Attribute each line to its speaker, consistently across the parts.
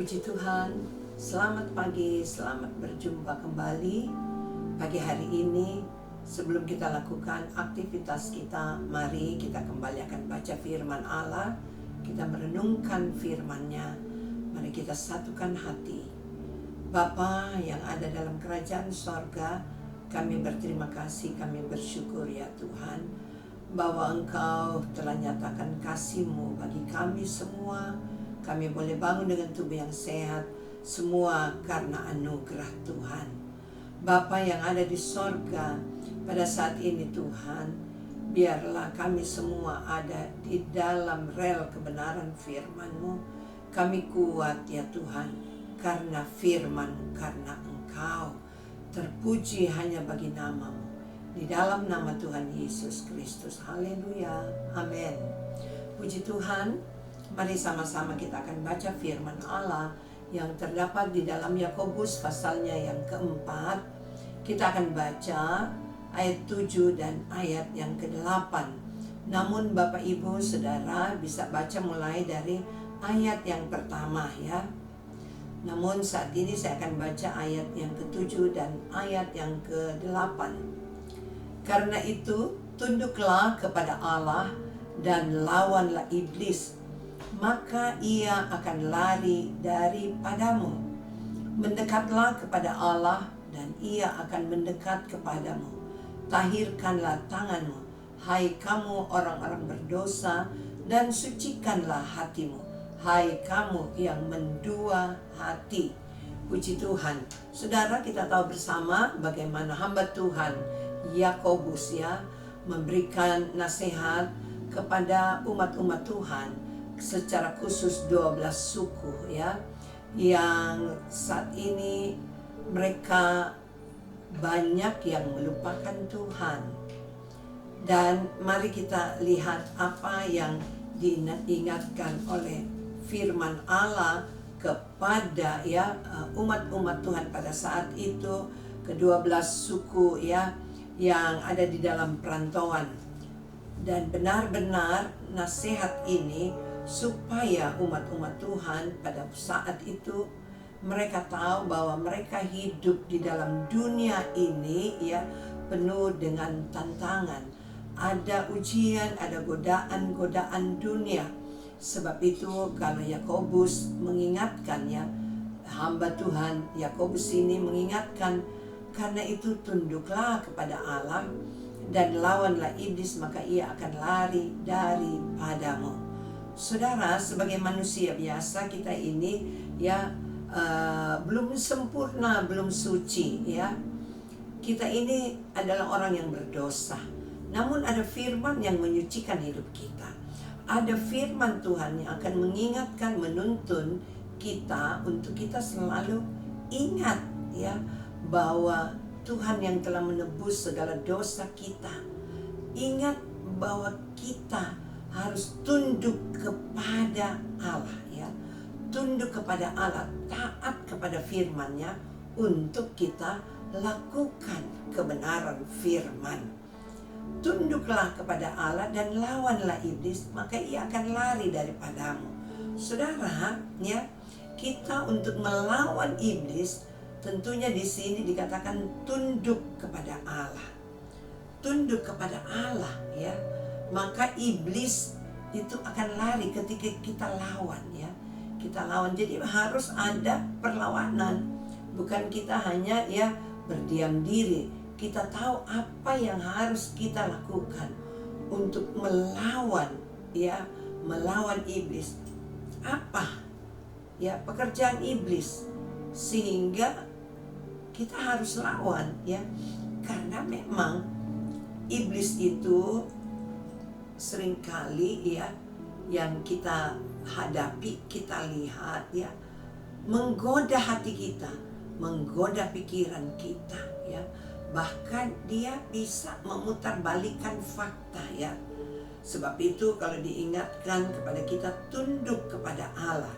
Speaker 1: Puji Tuhan, selamat pagi, selamat berjumpa kembali pagi hari ini. Sebelum kita lakukan aktivitas kita, mari kita kembali akan baca firman Allah. Kita merenungkan firman-Nya. Mari kita satukan hati. Bapa yang ada dalam kerajaan sorga, kami berterima kasih, kami bersyukur ya Tuhan, bahwa Engkau telah nyatakan kasih-Mu bagi kami semua. Kami boleh bangun dengan tubuh yang sehat, semua karena anugerah Tuhan. Bapa yang ada di sorga, pada saat ini Tuhan, biarlah kami semua ada di dalam rel kebenaran firman-Mu. Kami kuat ya Tuhan, karena firman, karena Engkau. Terpuji hanya bagi nama-Mu. Di dalam nama Tuhan Yesus Kristus. Haleluya. Amin. Puji Tuhan. Mari sama-sama kita akan baca firman Allah yang terdapat di dalam Yakobus pasalnya yang keempat. Kita akan baca ayat 7 dan ayat yang ke-8. Namun Bapak Ibu Saudara bisa baca mulai dari ayat yang pertama ya. Namun saat ini saya akan baca ayat yang ke-7 dan ayat yang ke-8. Karena itu tunduklah kepada Allah dan lawanlah iblis, maka ia akan lari daripadamu. Mendekatlah kepada Allah dan ia akan mendekat kepadamu. Tahirkanlah tanganmu, hai kamu orang-orang berdosa, dan sucikanlah hatimu, hai kamu yang mendua hati. Puji Tuhan. Saudara, kita tahu bersama bagaimana hamba Tuhan Yakobus ya memberikan nasihat kepada umat-umat Tuhan, secara khusus 12 suku ya, yang saat ini mereka banyak yang melupakan Tuhan. Dan mari kita lihat apa yang diingatkan oleh firman Allah kepada ya umat-umat Tuhan pada saat itu, ke-12 suku ya yang ada di dalam perantauan. Dan benar-benar nasihat ini supaya umat-umat Tuhan pada saat itu mereka tahu bahwa mereka hidup di dalam dunia ini ya penuh dengan tantangan. Ada ujian, ada godaan-godaan dunia. Sebab itu kalau Yakobus mengingatkan ya, hamba Tuhan Yakobus ini mengingatkan, karena itu tunduklah kepada Allah dan lawanlah iblis, maka ia akan lari daripadamu. Saudara, sebagai manusia biasa kita ini ya belum sempurna, belum suci ya. Kita ini adalah orang yang berdosa. Namun ada firman yang menyucikan hidup kita. Ada firman Tuhan yang akan mengingatkan, menuntun kita untuk kita selalu ingat ya bahwa Tuhan yang telah menebus segala dosa kita. Ingat bahwa kita harus tunduk kepada Allah ya. Tunduk kepada Allah, taat kepada firman-Nya untuk kita lakukan kebenaran firman. Tunduklah kepada Allah dan lawanlah iblis, maka ia akan lari daripadamu. Saudara, ya, kita untuk melawan iblis tentunya di sini dikatakan tunduk kepada Allah. Tunduk kepada Allah ya. Maka iblis itu akan lari ketika kita lawan ya. Kita lawan, jadi harus ada perlawanan. Bukan kita hanya ya berdiam diri. Kita tahu apa yang harus kita lakukan untuk melawan ya, melawan iblis. Apa ya pekerjaan iblis, sehingga kita harus lawan ya. Karena memang iblis itu seringkali ya yang kita hadapi, kita lihat ya, menggoda hati kita, menggoda pikiran kita ya. Bahkan dia bisa memutarbalikkan fakta ya. Sebab itu kalau diingatkan kepada kita tunduk kepada Allah,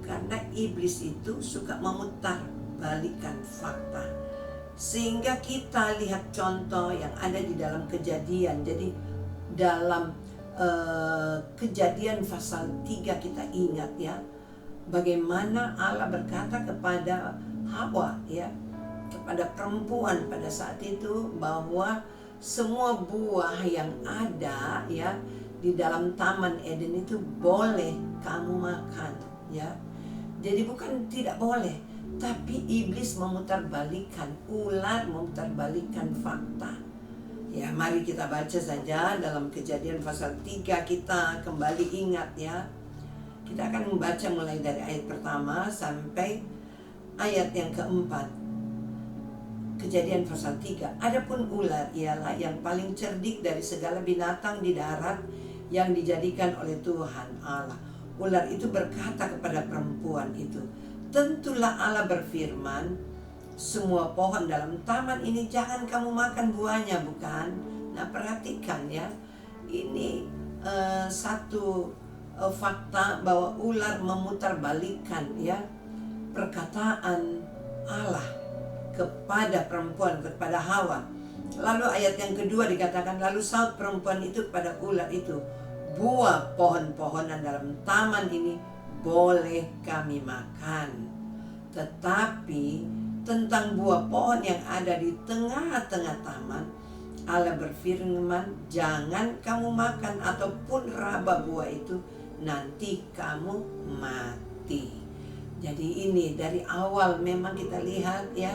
Speaker 1: karena iblis itu suka memutarbalikkan fakta. Sehingga kita lihat contoh yang ada di dalam Kejadian. Jadi dalam Kejadian pasal 3 kita ingat ya, bagaimana Allah berkata kepada Hawa, ya, kepada perempuan pada saat itu, bahwa semua buah yang ada, ya, di dalam Taman Eden itu boleh kamu makan, ya. Jadi bukan tidak boleh, tapi iblis memutarbalikkan, ular memutarbalikkan fakta. Ya, mari kita baca saja dalam Kejadian pasal 3, kita kembali ingat, ya. Kita akan membaca mulai dari ayat pertama sampai ayat yang keempat. Kejadian pasal 3. Adapun ular ialah yang paling cerdik dari segala binatang di darat yang dijadikan oleh Tuhan Allah. Ular itu berkata kepada perempuan itu, tentulah Allah berfirman, semua pohon dalam taman ini jangan kamu makan buahnya, bukan? Nah, perhatikan, ya, ini satu fakta bahwa ular memutarbalikkan, ya, perkataan Allah kepada perempuan, kepada Hawa. Lalu ayat yang kedua dikatakan, lalu saut perempuan itu kepada ular itu, buah pohon-pohonan dalam taman ini boleh kami makan, tetapi tentang buah pohon yang ada di tengah-tengah taman, Allah berfirman, jangan kamu makan ataupun raba buah itu, nanti kamu mati. Jadi ini dari awal memang kita lihat, ya,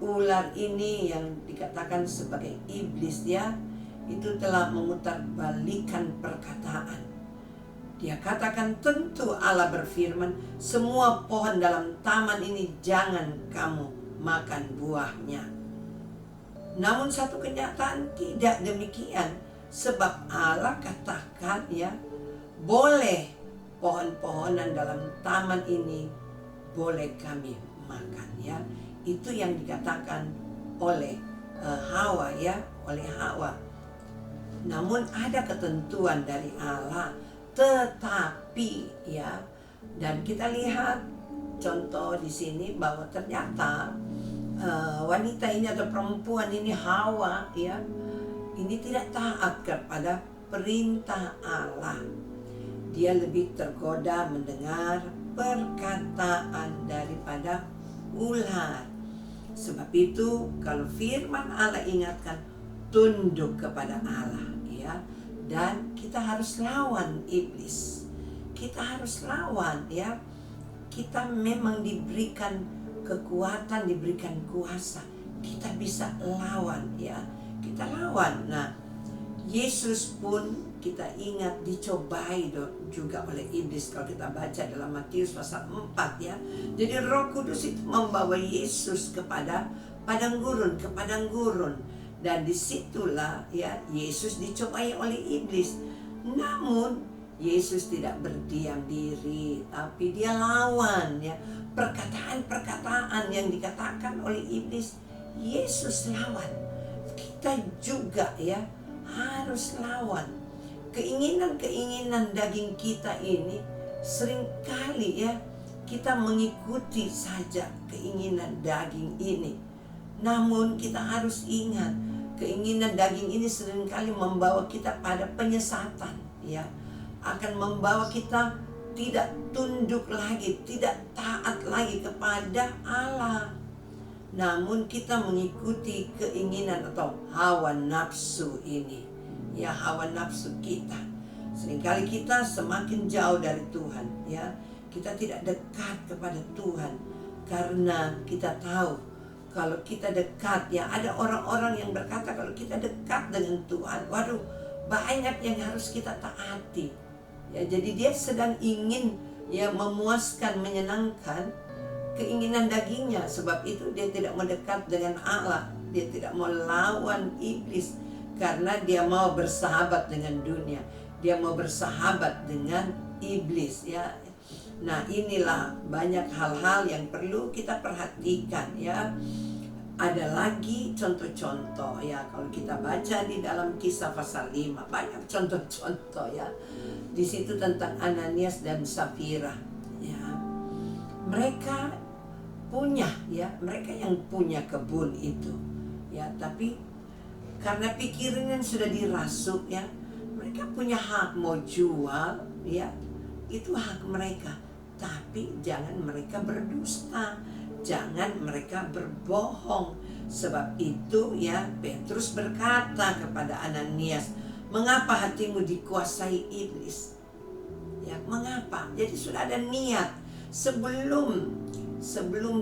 Speaker 1: ular ini yang dikatakan sebagai iblis, ya, itu telah memutarbalikkan perkataan. Dia katakan tentu Allah berfirman, semua pohon dalam taman ini jangan kamu makan buahnya. Namun satu kenyataan tidak demikian, sebab Allah katakan, ya, boleh pohon-pohonan dalam taman ini boleh kami makan, ya. Itu yang dikatakan oleh Hawa, ya, oleh Hawa. Namun ada ketentuan dari Allah, tetapi, ya, dan kita lihat contoh di sini bahwa ternyata wanita ini atau perempuan ini, Hawa, ya, ini tidak taat kepada perintah Allah. Dia lebih tergoda mendengar perkataan daripada ular. Sebab itu kalau firman Allah ingatkan, tunduk kepada Allah, ya. Dan kita harus lawan iblis. Kita harus lawan, ya. Kita memang diberikan kekuatan, diberikan kuasa. Kita bisa lawan, ya. Kita lawan. Nah, Yesus pun kita ingat dicobai juga oleh iblis kalau kita baca dalam Matius pasal 4, ya. Jadi Roh Kudus itu membawa Yesus kepada padang gurun, dan disitulah, ya, Yesus dicobai oleh iblis. Namun Yesus tidak berdiam diri, tapi dia lawan, ya, perkataan-perkataan yang dikatakan oleh iblis. Yesus lawan. Kita juga, ya, harus lawan keinginan-keinginan daging kita ini. Seringkali, ya, kita mengikuti saja keinginan daging ini. Namun kita harus ingat, keinginan daging ini seringkali membawa kita pada penyesatan, ya, akan membawa kita tidak tunduk lagi, tidak taat lagi kepada Allah. Namun kita mengikuti keinginan atau hawa nafsu ini, ya, hawa nafsu kita. Seringkali kita semakin jauh dari Tuhan, ya. Kita tidak dekat kepada Tuhan karena kita tahu kalau kita dekat, ya, ada orang-orang yang berkata kalau kita dekat dengan Tuhan, waduh, banyak yang harus kita taati. Ya, jadi dia sedang ingin, ya, memuaskan, menyenangkan keinginan dagingnya. Sebab itu dia tidak mendekat dengan Allah. Dia tidak mau lawan iblis karena dia mau bersahabat dengan dunia. Dia mau bersahabat dengan iblis, ya. Nah, inilah banyak hal-hal yang perlu kita perhatikan, ya. Ada lagi contoh-contoh, ya, kalau kita baca di dalam Kisah pasal 5, banyak contoh-contoh, ya. Di situ tentang Ananias dan Safira, ya. Mereka punya, ya, mereka yang punya kebun itu, ya, tapi karena pikirannya sudah dirasuk, ya, mereka punya hak mau jual, ya, itu hak mereka. tapi jangan mereka berdusta, jangan mereka berbohong. Sebab itu ya Petrus berkata kepada Ananias, mengapa hatimu dikuasai iblis? Ya, mengapa? Jadi sudah ada niat sebelum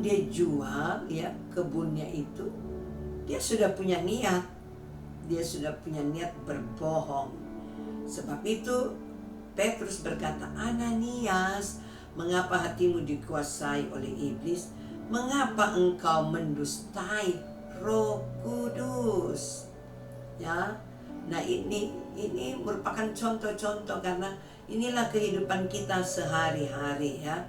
Speaker 1: dia jual ya kebunnya itu, dia sudah punya niat. Dia sudah punya niat berbohong. Sebab itu Petrus berkata, Ananias, mengapa hatimu dikuasai oleh iblis? Mengapa engkau mendustai Roh Kudus? Ya. Nah, ini merupakan contoh-contoh, karena inilah kehidupan kita sehari-hari ya.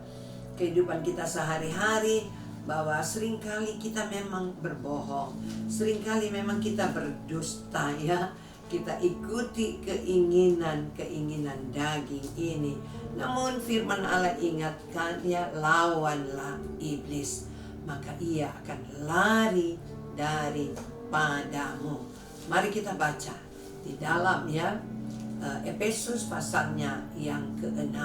Speaker 1: Kehidupan kita sehari-hari, bahwa seringkali kita memang berbohong, seringkali memang kita berdusta ya. Kita ikuti keinginan daging ini. Namun firman Allah ingatkan ya, lawanlah iblis, maka ia akan lari daripadamu. Mari kita baca di dalam ya Efesus pasalnya yang ke-6.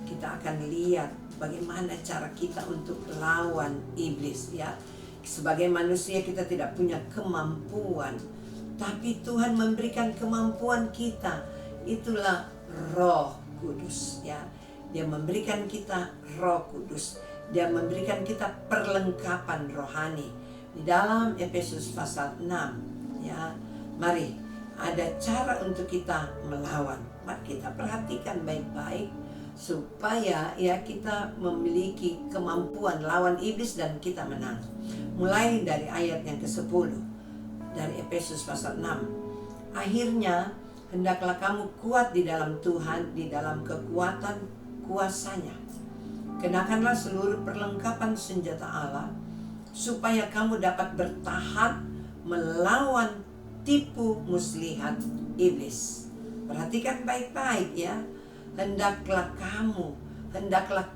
Speaker 1: Kita akan lihat bagaimana cara kita untuk lawan iblis ya. Sebagai manusia kita tidak punya kemampuan, tapi Tuhan memberikan kemampuan kita. Itulah Roh Kudus ya. Dia memberikan kita Roh Kudus. Dia memberikan kita perlengkapan rohani. Di dalam Efesus pasal 6 ya. Mari, ada cara untuk kita melawan. Mari kita perhatikan baik-baik supaya ya kita memiliki kemampuan lawan iblis dan kita menang. Mulai dari ayat yang ke-10 dari Efesus pasal 6. Akhirnya hendaklah kamu kuat di dalam Tuhan, di dalam kekuatan kuasanya. Kenakanlah seluruh perlengkapan senjata Allah, supaya kamu dapat bertahan melawan tipu muslihat iblis. Perhatikan baik-baik ya. Hendaklah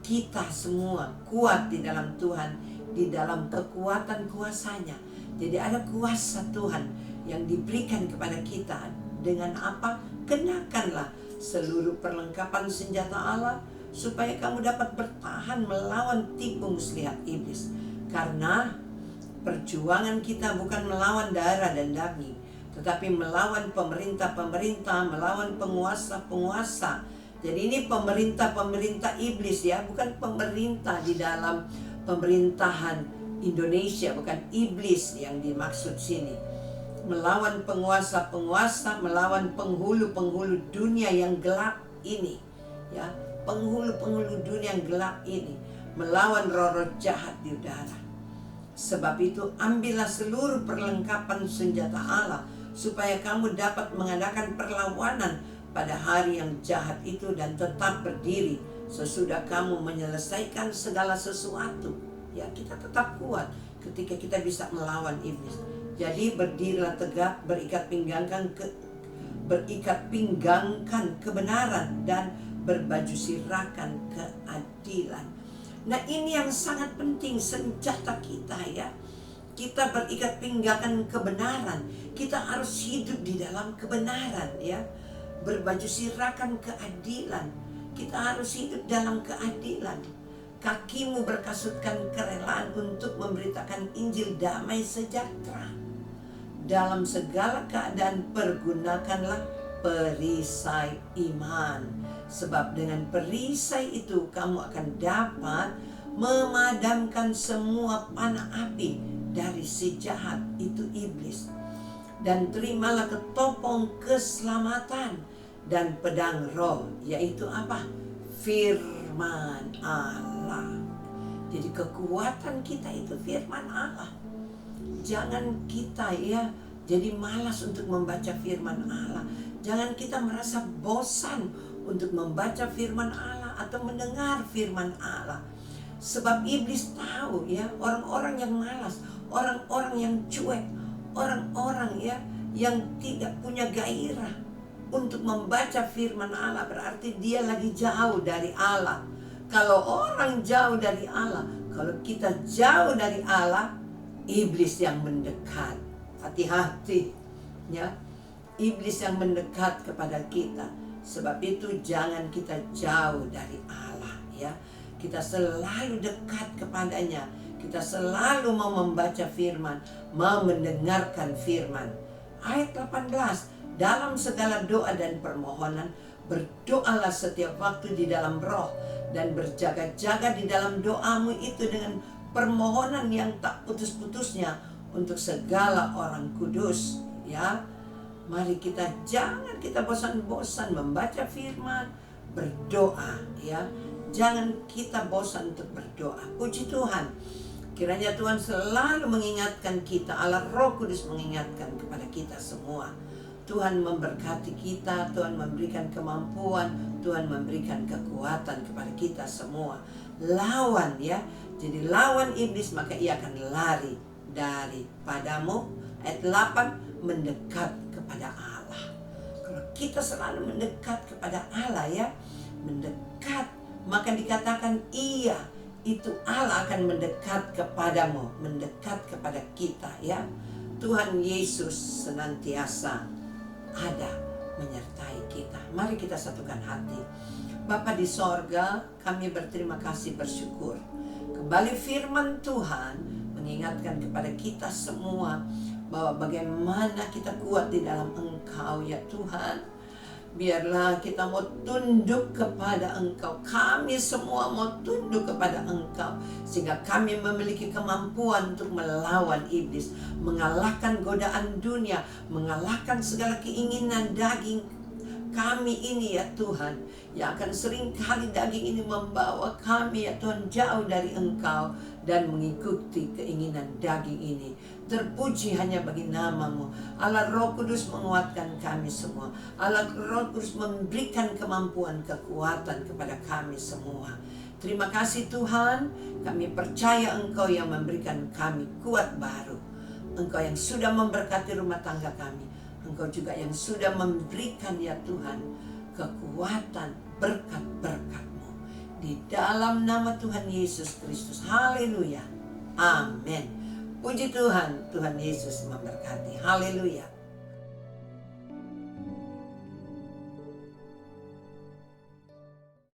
Speaker 1: kita semua kuat di dalam Tuhan, di dalam kekuatan kuasanya. Jadi ada kuasa Tuhan yang diberikan kepada kita. Dengan apa? Kenakanlah seluruh perlengkapan senjata Allah, supaya kamu dapat bertahan melawan tipu muslihat iblis. Karena perjuangan kita bukan melawan darah dan daging, tetapi melawan pemerintah-pemerintah, melawan penguasa-penguasa. Jadi ini pemerintah iblis ya, bukan pemerintah di dalam pemerintahan Indonesia, bukan iblis yang dimaksud sini. Melawan penguasa-penguasa, melawan penghulu-penghulu dunia yang gelap ini ya, penghulu-penghulu dunia yang gelap ini, melawan roh-roh jahat di udara. Sebab itu ambillah seluruh perlengkapan senjata Allah, supaya kamu dapat mengadakan perlawanan pada hari yang jahat itu dan tetap berdiri sesudah kamu menyelesaikan segala sesuatu. Ya, kita tetap kuat ketika kita bisa melawan iblis. Jadi berdirilah tegak, berikat pinggangkan kebenaran dan berbaju sirahkan keadilan. Nah, ini yang sangat penting, senjata kita ya. Kita berikat pinggangkan kebenaran. Kita harus hidup di dalam kebenaran ya. Berbaju sirahkan keadilan. Kita harus hidup dalam keadilan. Kakimu berkasutkan kerelaan untuk memberitakan Injil damai sejahtera. Dalam segala keadaan pergunakanlah perisai iman. Sebab dengan perisai itu kamu akan dapat memadamkan semua panah api dari si jahat itu iblis. Dan terimalah ketopong keselamatan dan pedang roh, yaitu apa? Firman Allah. Jadi kekuatan kita itu firman Allah. Jangan kita ya jadi malas untuk membaca firman Allah. Jangan kita merasa bosan untuk membaca firman Allah atau mendengar firman Allah. Sebab iblis tahu ya, orang-orang yang malas, orang-orang yang cuek, orang-orang ya yang tidak punya gairah untuk membaca firman Allah, berarti dia lagi jauh dari Allah. Kalau orang jauh dari Allah, kalau kita jauh dari Allah, iblis yang mendekat. Hati-hati ya, iblis yang mendekat kepada kita. Sebab itu jangan kita jauh dari Allah ya. kita selalu dekat kepadanya, kita selalu mau membaca firman, mau mendengarkan firman. Ayat 18, dalam segala doa dan permohonan, berdoalah setiap waktu di dalam roh, dan berjaga-jaga di dalam doamu itu dengan permohonan yang tak putus-putusnya untuk segala orang kudus. Ya, mari jangan kita bosan-bosan membaca firman, berdoa. Ya, jangan kita bosan untuk berdoa. Puji Tuhan. Kiranya Tuhan selalu mengingatkan kita, Allah Roh Kudus mengingatkan kepada kita semua. Tuhan memberkati kita, Tuhan memberikan kemampuan, Tuhan memberikan kekuatan kepada kita semua. Lawan ya, jadi lawan iblis maka ia akan lari daripadamu. Ayat 8, mendekat kepada Allah. Kalau kita selalu mendekat kepada Allah ya, mendekat, maka dikatakan iya, itu Allah akan mendekat kepadamu, mendekat kepada kita ya. Tuhan Yesus senantiasa ada menyertai kita. Mari kita satukan hati. Bapa di sorga, kami berterima kasih, bersyukur. Kembali firman Tuhan mengingatkan kepada kita semua bahwa bagaimana kita kuat di dalam Engkau ya Tuhan. Biarlah kita mau tunduk kepada Engkau. Kami semua mau tunduk kepada Engkau, sehingga kami memiliki kemampuan untuk melawan iblis, mengalahkan godaan dunia, mengalahkan segala keinginan daging kami ini ya Tuhan, yang akan seringkali daging ini membawa kami ya Tuhan jauh dari Engkau dan mengikuti keinginan daging ini. Terpuji hanya bagi nama-Mu. Allah Roh Kudus menguatkan kami semua. Allah Roh Kudus memberikan kemampuan, kekuatan kepada kami semua. Terima kasih Tuhan, kami percaya Engkau yang memberikan kami kuat baru. Engkau yang sudah memberkati rumah tangga kami. Engkau juga yang sudah memberikan ya Tuhan kekuatan, berkat-berkat-Mu. Di dalam nama Tuhan Yesus Kristus. Haleluya. Amin. Puji Tuhan, Tuhan Yesus memberkati. Haleluya.